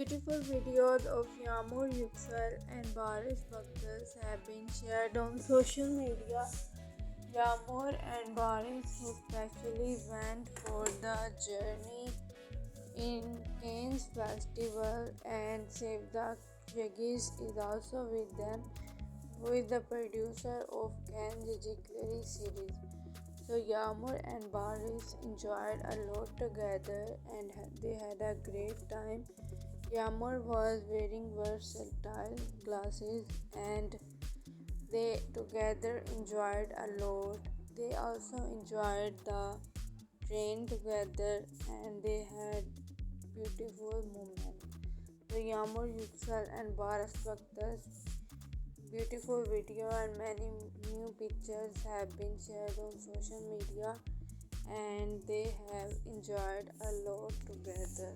beautiful videos of Yagmur, Yüksel, and Baris Baktas have been shared on social media. Yagmur and Baris, who specially went for the journey in Cannes Festival, and Save the Jaggies is also with them, who is the producer of Cannes Jigglary series. So Yagmur and Baris enjoyed a lot together and they had a great time. Yagmur was wearing versatile glasses and they together enjoyed a lot. They also enjoyed the train together and they had beautiful moments. So Yagmur, Yüksel and Baris Baktas beautiful video and many new pictures have been shared on social media and they have enjoyed a lot together.